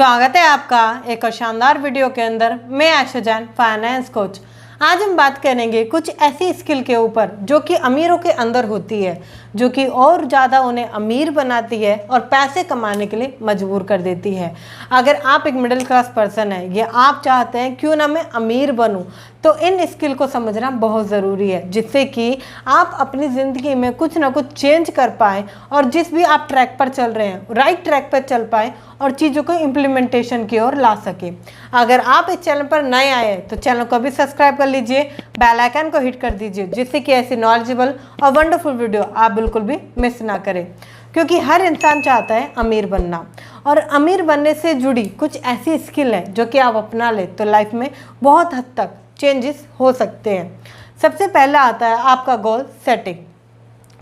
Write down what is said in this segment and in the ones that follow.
स्वागत है आपका एक और शानदार वीडियो के अंदर। मैं आयशा जैन, फाइनेंस कोच। आज हम बात करेंगे कुछ ऐसी स्किल के ऊपर जो कि अमीरों के अंदर होती है, जो कि और ज़्यादा उन्हें अमीर बनाती है और पैसे कमाने के लिए मजबूर कर देती है। अगर आप एक मिडिल क्लास पर्सन है या आप चाहते हैं क्यों ना मैं अमीर बनूं, तो इन स्किल को समझना बहुत ज़रूरी है, जिससे कि आप अपनी ज़िंदगी में कुछ ना कुछ चेंज कर पाएँ और जिस भी आप ट्रैक पर चल रहे हैं राइट ट्रैक पर चल पाएँ और चीज़ों को इम्प्लीमेंटेशन की ओर ला सके। अगर आप इस चैनल पर नए आए हैं तो चैनल को भी सब्सक्राइब कर लीजिए, बेल आइकन को हिट कर दीजिए, जिससे कि ऐसी नॉलेजेबल और वंडरफुल वीडियो आप बिल्कुल भी मिस ना करें। क्योंकि हर इंसान चाहता है अमीर बनना, और अमीर बनने से जुड़ी कुछ ऐसी स्किल है जो कि आप अपना ले तो लाइफ में बहुत हद तक चेंजेस हो सकते हैं। सबसे पहला आता है आपका गोल सेटिंग।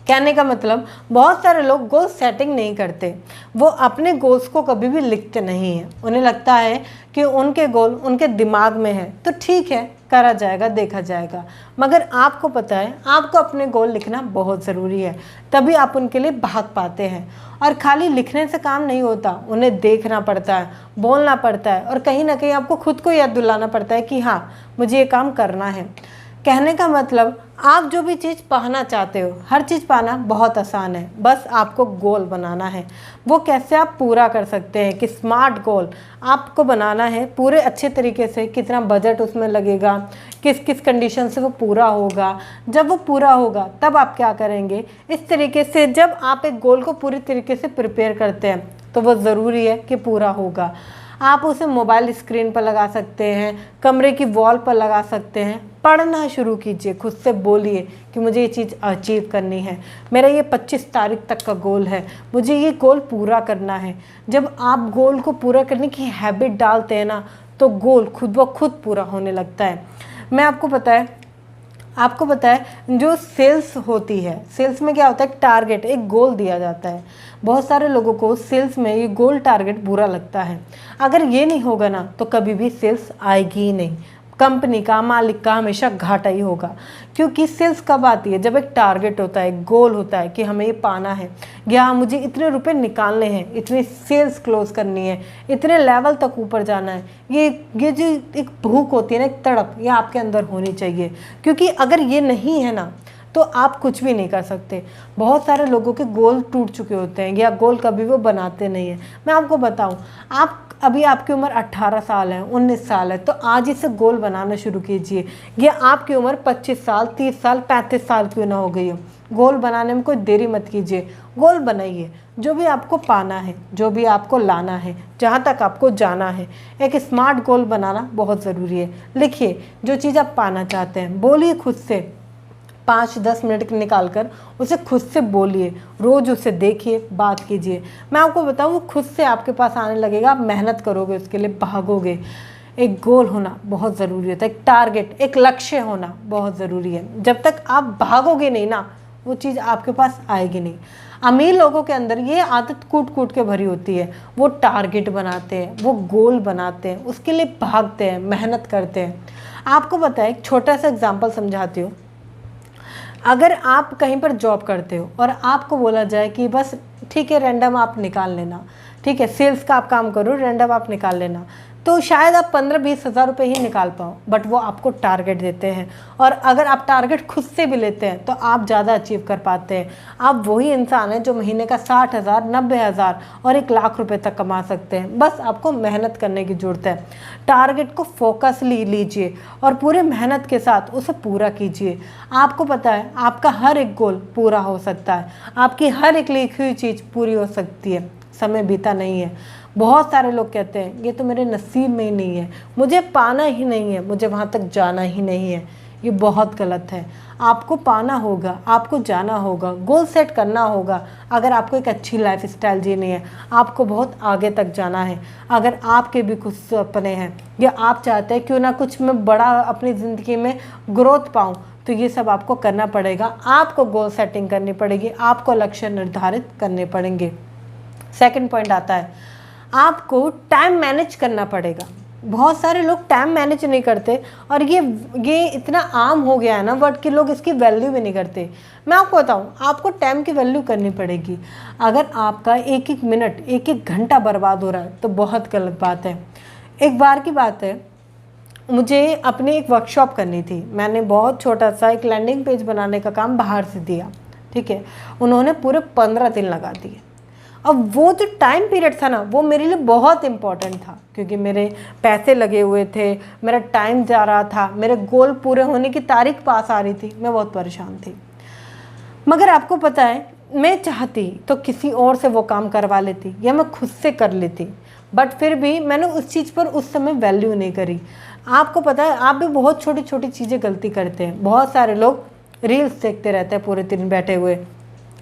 कहने का मतलब, बहुत सारे लोग गोल सेटिंग नहीं करते, वो अपने गोल्स को कभी भी लिखते नहीं हैं। उन्हें लगता है कि उनके गोल उनके दिमाग में है तो ठीक है, करा जाएगा, देखा जाएगा। मगर आपको पता है आपको अपने गोल लिखना बहुत ज़रूरी है, तभी आप उनके लिए भाग पाते हैं। और खाली लिखने से काम नहीं होता, उन्हें देखना पड़ता है, बोलना पड़ता है और कहीं ना कहीं आपको खुद को याद दिलाना पड़ता है कि हाँ, मुझे ये काम करना है। कहने का मतलब, आप जो भी चीज़ पाना चाहते हो, हर चीज़ पाना बहुत आसान है, बस आपको गोल बनाना है। वो कैसे आप पूरा कर सकते हैं कि स्मार्ट गोल आपको बनाना है पूरे अच्छे तरीके से। कितना बजट उसमें लगेगा, किस किस कंडीशन से वो पूरा होगा। जब वो पूरा होगा तब आप क्या करेंगे। इस तरीके से जब आप एक गोल को पूरी तरीके से प्रिपेयर करते हैं तो वो ज़रूरी है कि पूरा होगा। आप उसे मोबाइल स्क्रीन पर लगा सकते हैं, कमरे की वॉल पर लगा सकते हैं। पढ़ना शुरू कीजिए, खुद से बोलिए कि मुझे ये चीज़ अचीव करनी है, मेरा ये 25 तारीख तक का गोल है, मुझे ये गोल पूरा करना है। जब आप गोल को पूरा करने की हैबिट डालते हैं ना, तो गोल खुद ब खुद पूरा होने लगता है। मैं आपको पता है जो सेल्स होती है, सेल्स में क्या होता है, टारगेट, एक गोल दिया जाता है। बहुत सारे लोगों को सेल्स में ये गोल टारगेट बुरा लगता है। अगर ये नहीं होगा ना तो कभी भी सेल्स आएगी ही नहीं। कंपनी का, मालिक का हमेशा घाटा ही होगा। क्योंकि सेल्स कब आती है, जब एक टारगेट होता है, गोल होता है कि हमें ये पाना है, या मुझे इतने रुपए निकालने हैं, इतनी सेल्स क्लोज करनी है, इतने लेवल तक ऊपर जाना है। ये जो एक भूख होती है ना, एक तड़प, ये आपके अंदर होनी चाहिए। क्योंकि अगर ये नहीं है ना तो आप कुछ भी नहीं कर सकते। बहुत सारे लोगों के गोल टूट चुके होते हैं या गोल कभी वो बनाते नहीं हैं। मैं आपको बताऊं, अभी आपकी उम्र 18 साल है, 19 साल है, तो आज इसे गोल बनाना शुरू कीजिए। या आपकी उम्र 25 साल, 30 साल, 35 साल क्यों ना हो गई हो, गोल बनाने में कोई देरी मत कीजिए। गोल बनाइए, जो भी आपको पाना है, जो भी आपको लाना है, जहाँ तक आपको जाना है। एक स्मार्ट गोल बनाना बहुत ज़रूरी है। लिखिए जो चीज़ आप पाना चाहते हैं, बोलिए खुद से, 5-10 मिनट निकाल कर उसे खुद से बोलिए, रोज़ उसे देखिए, बात कीजिए। मैं आपको बताऊँ, वो खुद से आपके पास आने लगेगा। आप मेहनत करोगे, उसके लिए भागोगे। एक गोल होना बहुत ज़रूरी होता है, एक टारगेट, एक लक्ष्य होना बहुत ज़रूरी है। जब तक आप भागोगे नहीं ना, वो चीज़ आपके पास आएगी नहीं। अमीर लोगों के अंदर ये आदत कूट कूट के भरी होती है। वो टारगेट बनाते हैं, वो गोल बनाते हैं, उसके लिए भागते हैं, मेहनत करते हैं। आपको पता है, एक छोटा सा एग्जाम्पल समझाती हूँ। अगर आप कहीं पर जॉब करते हो और आपको बोला जाए कि बस ठीक है, रैंडम आप निकाल लेना, ठीक है, सेल्स का आप काम करो, रैंडम आप निकाल लेना, तो शायद आप 15-20 हज़ार रुपये ही निकाल पाओ। बट वो आपको टारगेट देते हैं, और अगर आप टारगेट खुद से भी लेते हैं तो आप ज़्यादा अचीव कर पाते हैं। आप वही इंसान हैं जो महीने का 60,000, 90,000 और 1 लाख रुपये तक कमा सकते हैं। बस आपको मेहनत करने की ज़रूरत है। टारगेट को फोकसली लीजिए और पूरे मेहनत के साथ उसे पूरा कीजिए। आपको पता है आपका हर एक गोल पूरा हो सकता है, आपकी हर एक लिखी हुई चीज़ पूरी हो सकती है। समय बीता नहीं है। बहुत सारे लोग कहते हैं ये तो मेरे नसीब में ही नहीं है, मुझे पाना ही नहीं है, मुझे वहाँ तक जाना ही नहीं है। ये बहुत गलत है। आपको पाना होगा, आपको जाना होगा, गोल सेट करना होगा। अगर आपको एक अच्छी लाइफ स्टाइल जीनी है, आपको बहुत आगे तक जाना है, अगर आपके भी कुछ सपने हैं या आप चाहते हैं क्यों ना कुछ मैं बड़ा अपनी ज़िंदगी में ग्रोथ पाऊँ, तो ये सब आपको करना पड़ेगा। आपको गोल सेटिंग करनी पड़ेगी, आपको लक्ष्य निर्धारित करने पड़ेंगे। सेकंड पॉइंट आता है, आपको टाइम मैनेज करना पड़ेगा। बहुत सारे लोग टाइम मैनेज नहीं करते, और ये इतना आम हो गया है ना वर्ड कि लोग इसकी वैल्यू भी नहीं करते। मैं आपको बताऊँ, आपको टाइम की वैल्यू करनी पड़ेगी। अगर आपका एक एक मिनट, एक एक घंटा बर्बाद हो रहा है तो बहुत गलत बात है। एक बार की बात है, मुझे अपनी एक वर्कशॉप करनी थी। मैंने बहुत छोटा सा एक लैंडिंग पेज बनाने का काम बाहर से दिया, ठीक है। उन्होंने पूरे 15 दिन लगा दिए। अब वो जो टाइम पीरियड था ना, वो मेरे लिए बहुत इम्पॉर्टेंट था, क्योंकि मेरे पैसे लगे हुए थे, मेरा टाइम जा रहा था, मेरे गोल पूरे होने की तारीख पास आ रही थी, मैं बहुत परेशान थी। मगर आपको पता है, मैं चाहती तो किसी और से वो काम करवा लेती या मैं खुद से कर लेती, बट फिर भी मैंने उस चीज़ पर उस समय वैल्यू नहीं करी। आपको पता है, आप भी बहुत छोटी छोटी चीज़ें गलती करते हैं। बहुत सारे लोग रील्स देखते रहते हैं पूरे दिन बैठे हुए,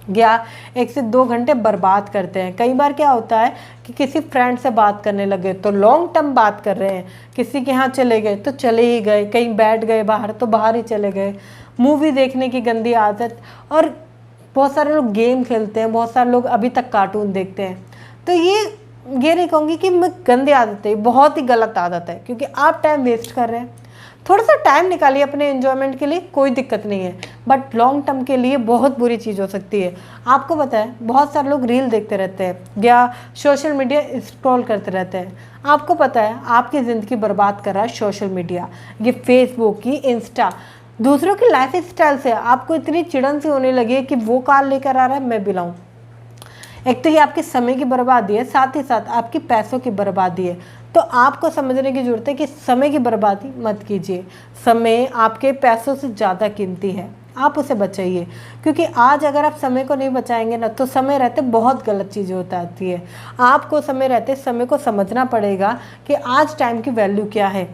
या 1 से 2 घंटे बर्बाद करते हैं। कई बार क्या होता है कि किसी फ्रेंड से बात करने लगे तो लॉन्ग टर्म बात कर रहे हैं, किसी के यहाँ चले गए तो चले ही गए, कहीं बैठ गए बाहर तो बाहर ही चले गए, मूवी देखने की गंदी आदत, और बहुत सारे लोग गेम खेलते हैं, बहुत सारे लोग अभी तक कार्टून देखते हैं। तो ये नहीं कहूँगी कि मैं गंदी आदत है, बहुत ही गलत आदत है, क्योंकि आप टाइम वेस्ट कर रहे हैं। थोड़ा सा टाइम निकालिए अपने एंजॉयमेंट के लिए, कोई दिक्कत नहीं है, बट लॉन्ग टर्म के लिए बहुत बुरी चीज़ हो सकती है। आपको पता है, बहुत सारे लोग रील देखते रहते हैं या सोशल मीडिया स्क्रॉल करते रहते हैं। आपको पता है, आपकी ज़िंदगी बर्बाद कर रहा है सोशल मीडिया, ये फेसबुक की, इंस्टा। दूसरों की लाइफ स्टाइल से आपको इतनी चिड़न सी होने लगी है कि वो कार लेकर आ रहा है, मैं भी लाऊं। एक तो ये आपके समय की बर्बादी है, साथ ही साथ आपकी पैसों की बर्बादी है। तो आपको समझने की ज़रूरत है कि समय की बर्बादी मत कीजिए। समय आपके पैसों से ज़्यादा कीमती है, आप उसे बचाइए, क्योंकि आज अगर आप समय को नहीं बचाएंगे ना, तो समय रहते बहुत गलत चीज़ें होता आती है। आपको समय रहते समय को समझना पड़ेगा कि आज टाइम की वैल्यू क्या है।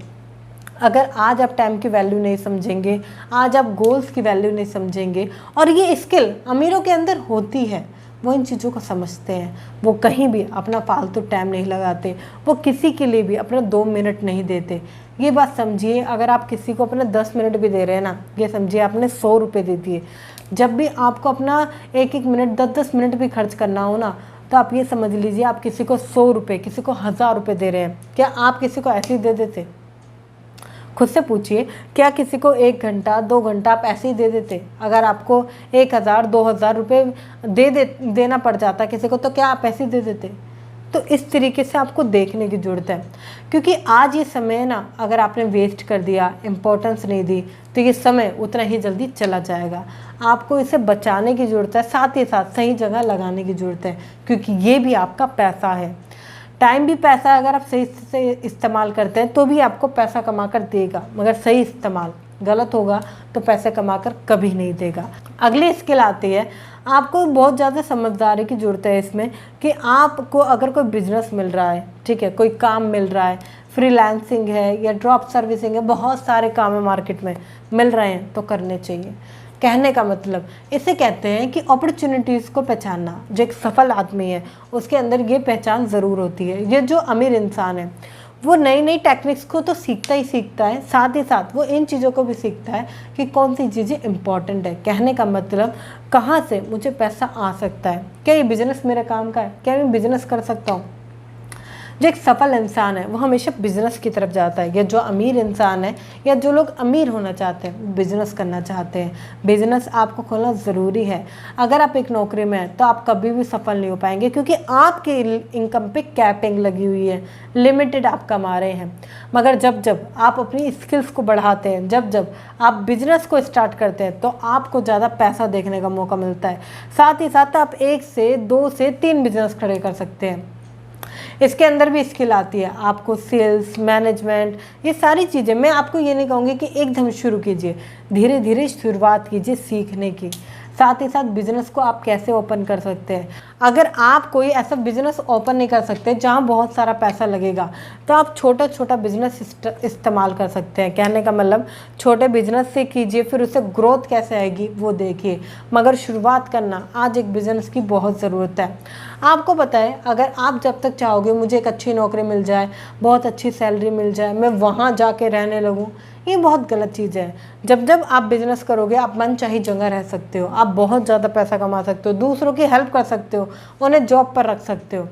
अगर आज आप टाइम की वैल्यू नहीं समझेंगे, आज आप गोल्स की वैल्यू नहीं समझेंगे, और ये स्किल अमीरों के अंदर होती है, वो इन चीज़ों को समझते हैं, वो कहीं भी अपना फालतू टाइम नहीं लगाते, वो किसी के लिए भी अपना 2 मिनट नहीं देते। ये बात समझिए, अगर आप किसी को अपने 10 मिनट भी दे रहे हैं ना, ये समझिए आपने 100 रुपये दे दिए। जब भी आपको अपना एक एक मिनट, 10-10 मिनट भी खर्च करना हो ना, तो आप ये समझ लीजिए आप किसी को 100 रुपये, किसी को 1000 रुपये दे रहे हैं। क्या आप किसी को ऐसे ही दे देते? खुद से पूछिए, क्या किसी को 1 घंटा 2 घंटा आप ऐसे ही दे देते? अगर आपको 1000-2000 रुपये देना पड़ जाता किसी को, तो क्या आप ऐसे ही दे देते? तो इस तरीके से आपको देखने की ज़रूरत है, क्योंकि आज ये समय ना, अगर आपने वेस्ट कर दिया, इम्पोर्टेंस नहीं दी, तो ये समय उतना ही जल्दी चला जाएगा। आपको इसे बचाने की ज़रूरत है, साथ ही साथ सही जगह लगाने की ज़रूरत है, क्योंकि ये भी आपका पैसा है। टाइम भी पैसा है, अगर आप सही से इस्तेमाल करते हैं तो भी आपको पैसा कमा कर देगा, मगर सही इस्तेमाल गलत होगा तो पैसे कमा कर कभी नहीं देगा। अगली स्किल आती है, आपको बहुत ज़्यादा समझदारी की ज़रूरत है इसमें, कि आपको अगर कोई बिजनेस मिल रहा है, ठीक है, कोई काम मिल रहा है, फ्रीलांसिंग है या ड्रॉप सर्विसिंग है, बहुत सारे काम है मार्केट में मिल रहे हैं, तो करने चाहिए। कहने का मतलब, इसे कहते हैं कि अपॉर्चुनिटीज़ को पहचानना। जो एक सफल आदमी है उसके अंदर ये पहचान ज़रूर होती है। ये जो अमीर इंसान है वो नई नई टेक्निक्स को तो सीखता ही सीखता है, साथ ही साथ वो इन चीज़ों को भी सीखता है कि कौन सी चीज़ें इंपॉर्टेंट है। कहने का मतलब, कहाँ से मुझे पैसा आ सकता है, क्या ये बिज़नेस मेरे काम का है, क्या मैं बिज़नेस कर सकता हूँ। जो एक सफल इंसान है वो हमेशा बिजनेस की तरफ जाता है, या जो अमीर इंसान है या जो लोग अमीर होना चाहते हैं वो बिजनेस करना चाहते हैं। बिजनेस आपको खोलना ज़रूरी है। अगर आप एक नौकरी में हैं तो आप कभी भी सफल नहीं हो पाएंगे, क्योंकि आपके इनकम पे कैपिंग लगी हुई है, लिमिटेड आप कमा रहे हैं। मगर जब जब आप अपनी स्किल्स को बढ़ाते हैं, जब जब आप बिजनेस को स्टार्ट करते हैं, तो आपको ज़्यादा पैसा देखने का मौका मिलता है। साथ ही साथ आप 1 से 2 से 3 बिजनेस खड़े कर सकते हैं। इसके अंदर भी स्किल आती है आपको, सेल्स, मैनेजमेंट, ये सारी चीज़ें। मैं आपको ये नहीं कहूँगी कि एकदम शुरू कीजिए, धीरे धीरे शुरुआत कीजिए सीखने की। साथ ही साथ बिजनेस को आप कैसे ओपन कर सकते हैं। अगर आप कोई ऐसा बिजनेस ओपन नहीं कर सकते जहां बहुत सारा पैसा लगेगा, तो आप छोटा छोटा बिजनेस इस्तेमाल कर सकते हैं। कहने का मतलब, छोटे बिजनेस से कीजिए, फिर उससे ग्रोथ कैसे आएगी वो देखिए, मगर शुरुआत करना आज एक बिजनेस की बहुत ज़रूरत है। आपको पता है, अगर आप जब तक चाहोगे मुझे एक अच्छी नौकरी मिल जाए, बहुत अच्छी सैलरी मिल जाए, मैं वहाँ जाके रहने लगूँ, ये बहुत गलत चीज़ है। जब जब आप बिजनेस करोगे, आप मनचाही जगह रह सकते हो, आप बहुत ज़्यादा पैसा कमा सकते हो, दूसरों की हेल्प कर सकते हो, उन्हें जॉब पर रख सकते हो।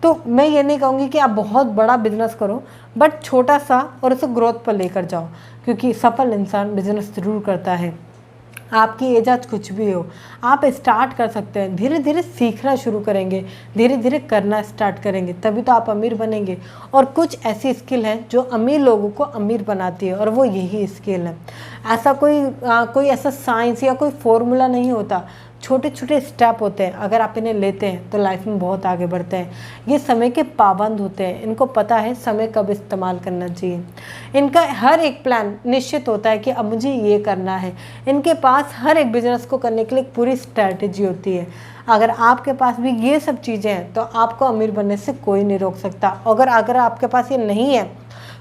तो मैं ये नहीं कहूँगी कि आप बहुत बड़ा बिजनेस करो, बट छोटा सा और उसे ग्रोथ पर लेकर जाओ, क्योंकि सफल इंसान बिजनेस ज़रूर करता है। आपकी एज आज कुछ भी हो, आप स्टार्ट कर सकते हैं। धीरे धीरे सीखना शुरू करेंगे, धीरे धीरे करना स्टार्ट करेंगे, तभी तो आप अमीर बनेंगे। और कुछ ऐसी स्किल है जो अमीर लोगों को अमीर बनाती है, और वो यही स्किल है। ऐसा कोई ऐसा साइंस या कोई फॉर्मूला नहीं होता, छोटे छोटे स्टेप होते हैं। अगर आप इन्हें लेते हैं तो लाइफ में बहुत आगे बढ़ते हैं। ये समय के पाबंद होते हैं, इनको पता है समय कब इस्तेमाल करना चाहिए। इनका हर एक प्लान निश्चित होता है कि अब मुझे ये करना है। इनके पास हर एक बिजनेस को करने के लिए एक पूरी स्ट्रैटेजी होती है। अगर आपके पास भी ये सब चीज़ें हैं तो आपको अमीर बनने से कोई नहीं रोक सकता। अगर आपके पास ये नहीं है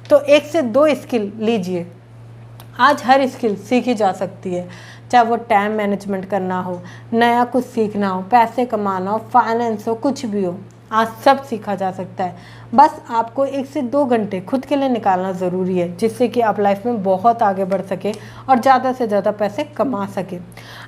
तो 1 से 2 स्किल लीजिए। आज हर स्किल सीखी जा सकती है, चाहे वो टाइम मैनेजमेंट करना हो, नया कुछ सीखना हो, पैसे कमाना हो, फाइनेंस हो, कुछ भी हो, आज सब सीखा जा सकता है। बस आपको 1 से 2 घंटे खुद के लिए निकालना ज़रूरी है, जिससे कि आप लाइफ में बहुत आगे बढ़ सके और ज़्यादा से ज़्यादा पैसे कमा सके।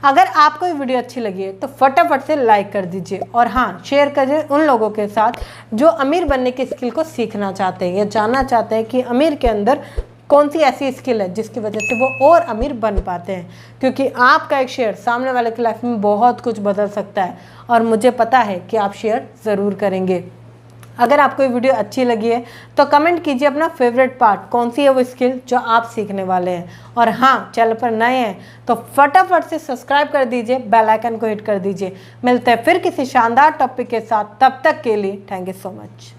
अगर आपको ये वीडियो अच्छी लगी है तो फटाफट से लाइक कर दीजिए, और हाँ, शेयर करिए उन लोगों के साथ जो अमीर बनने की स्किल को सीखना चाहते हैं या जानना चाहते हैं कि अमीर के अंदर कौन सी ऐसी स्किल है जिसकी वजह से वो और अमीर बन पाते हैं। क्योंकि आपका एक शेयर सामने वाले की लाइफ में बहुत कुछ बदल सकता है, और मुझे पता है कि आप शेयर ज़रूर करेंगे। अगर आपको ये वीडियो अच्छी लगी है तो कमेंट कीजिए अपना फेवरेट पार्ट, कौन सी है वो स्किल जो आप सीखने वाले हैं। और हाँ, चैनल पर नए हैं तो फटाफट से सब्सक्राइब कर दीजिए, बेल आइकन को हिट कर दीजिए। मिलते हैं फिर किसी शानदार टॉपिक के साथ, तब तक के लिए थैंक यू सो मच।